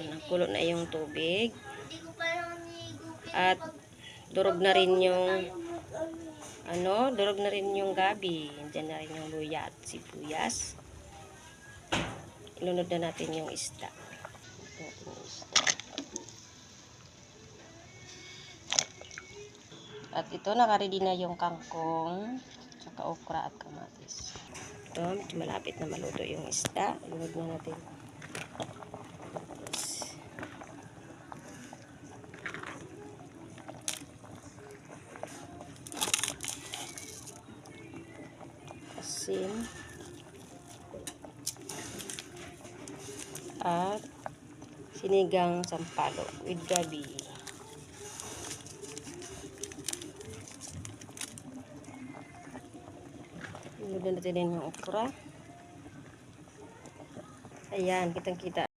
Nakulo na yung tubig. At durog na rin yung durog na rin yung gabi. Diyan na rin yung luya at sibuyas. Ilunod na natin yung isda. At ito, nakaready na yung kangkong, tsaka okra at kamatis. Ito, malapit na maluto yung isda. Ilunod na natin. Asin. At sinigang sampalok with gabi. Ilunod natin din yung okra. Ayan, kitang-kita.